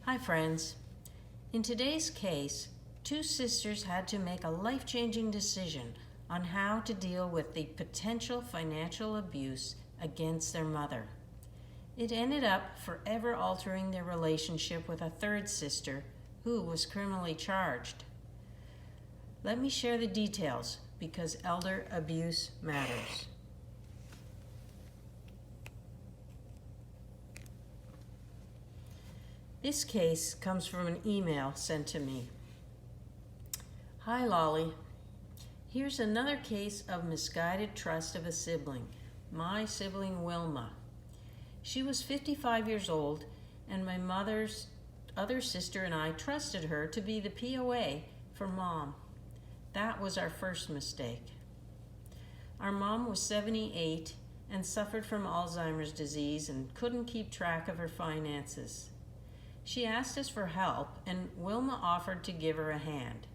Hi friends. In today's case, two sisters had to make a life-changing decision on how to deal with the potential financial abuse against their mother. It ended up forever altering their relationship with a third sister who was criminally charged. Let me share the details because elder abuse matters. This case comes from an email sent to me. Hi Lolli. Here's another case of misguided trust of a sibling. My sibling Wilma. She was 55 years old, and my mother's other sister and I trusted her to be the POA for Mom. That was our first mistake. Our mom was 78 and suffered from Alzheimer's disease and couldn't keep track of her finances. She asked us for help, and Wilma offered to give her a hand.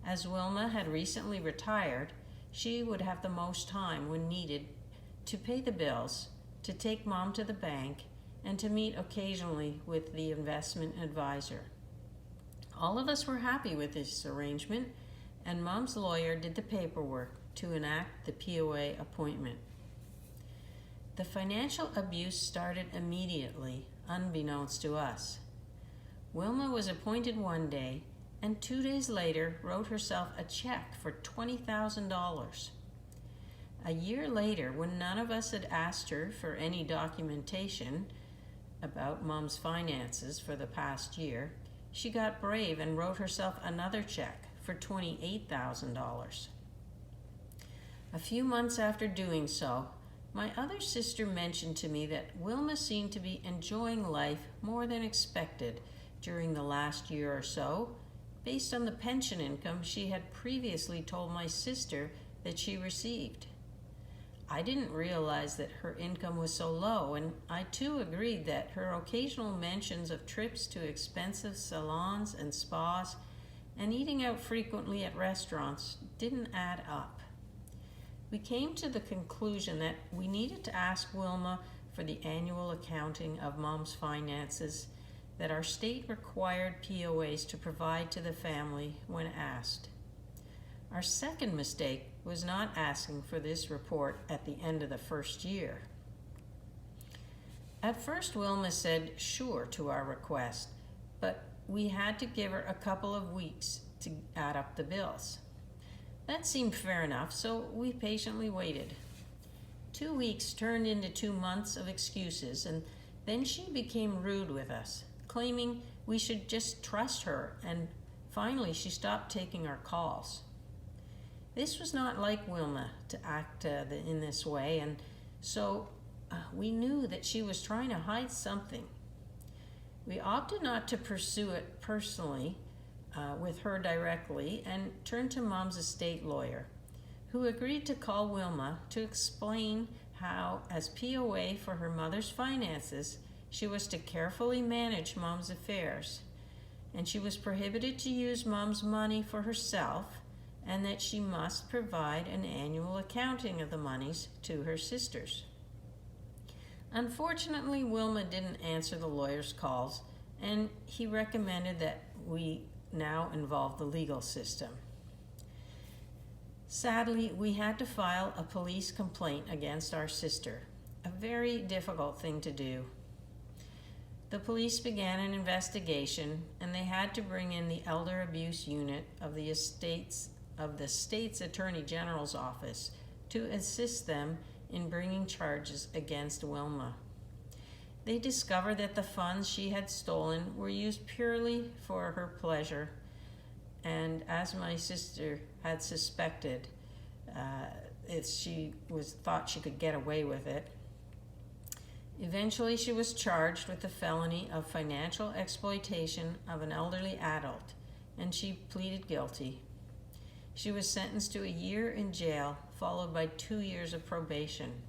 As Wilma had recently retired, she would have the most time when needed to pay the bills, to take Mom to the bank, and to meet occasionally with the investment advisor. All of us were happy with this arrangement, and Mom's lawyer did the paperwork to enact the POA appointment. The financial abuse started immediately, unbeknownst to us. Wilma was appointed one day, and 2 days later wrote herself a check for $20,000. A year later, when none of us had asked her for any documentation about Mom's finances for the past year, she got brave and wrote herself another check for $28,000. A few months after doing so, my other sister mentioned to me that Wilma seemed to be enjoying life more than expected during the last year or so, based on the pension income she had previously told my sister that she received. I didn't realize that her income was so low, and I too agreed that her occasional mentions of trips to expensive salons and spas and eating out frequently at restaurants didn't add up. We came to the conclusion that we needed to ask Wilma for the annual accounting of Mom's finances that our state required POAs to provide to the family when asked. Our second mistake was not asking for this report at the end of the first year. At first, Wilma said sure to our request, but we had to give her a couple of weeks to add up the bills. That seemed fair enough, so we patiently waited. 2 weeks turned into 2 months of excuses, and then she became rude with us, claiming we should just trust her, and finally she stopped taking our calls. This was not like Wilma to act in this way, and so we knew that she was trying to hide something. We opted not to pursue it personally with her directly and turned to Mom's estate lawyer, who agreed to call Wilma to explain how, as POA for her mother's finances, she was to carefully manage Mom's affairs, and she was prohibited to use Mom's money for herself, and that she must provide an annual accounting of the monies to her sisters. Unfortunately, Wilma didn't answer the lawyer's calls, and he recommended that we now involve the legal system. Sadly, we had to file a police complaint against our sister, a very difficult thing to do. The police began an investigation, and they had to bring in the Elder Abuse Unit of the state's Attorney General's office to assist them in bringing charges against Wilma. They discovered that the funds she had stolen were used purely for her pleasure, and as my sister had suspected, she thought she could get away with it. Eventually, she was charged with the felony of financial exploitation of an elderly adult, and she pleaded guilty. She was sentenced to a year in jail, followed by 2 years of probation.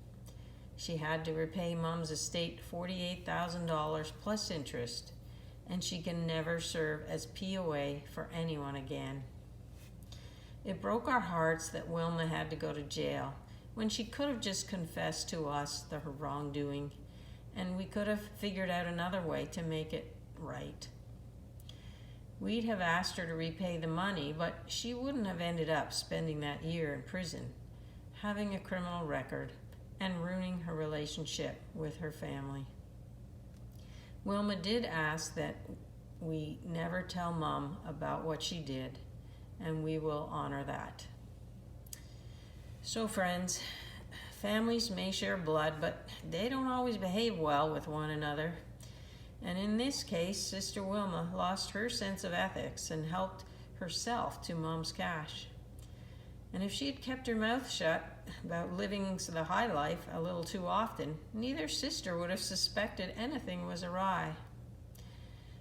She had to repay Mom's estate $48,000 plus interest, and she can never serve as POA for anyone again. It broke our hearts that Wilma had to go to jail when she could have just confessed to us her wrongdoing, and we could have figured out another way to make it right. We'd have asked her to repay the money, but she wouldn't have ended up spending that year in prison, having a criminal record, and ruining her relationship with her family. Wilma did ask that we never tell Mom about what she did, and we will honor that. So friends, families may share blood, but they don't always behave well with one another. And in this case, Sister Wilma lost her sense of ethics and helped herself to Mom's cash. And if she had kept her mouth shut about living the high life a little too often, neither sister would have suspected anything was awry.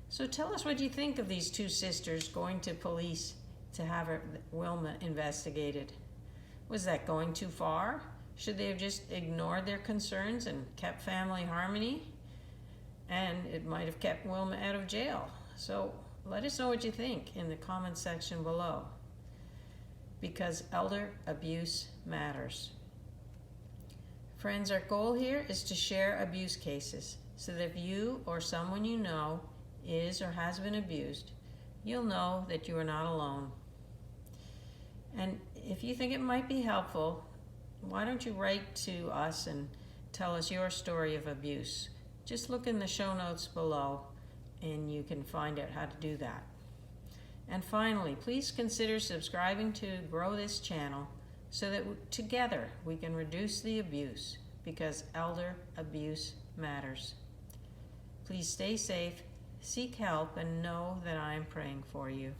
So tell us what you think of these two sisters going to police to have Wilma investigated. Was that going too far? Should they have just ignored their concerns and kept family harmony? And it might have kept Wilma out of jail. So let us know what you think in the comments section below, because elder abuse matters. Friends, our goal here is to share abuse cases so that if you or someone you know is or has been abused, you'll know that you are not alone. And if you think it might be helpful, why don't you write to us and tell us your story of abuse? Just look in the show notes below and you can find out how to do that. And finally, please consider subscribing to grow this channel so that together we can reduce the abuse, because elder abuse matters. Please stay safe, seek help, and know that I am praying for you.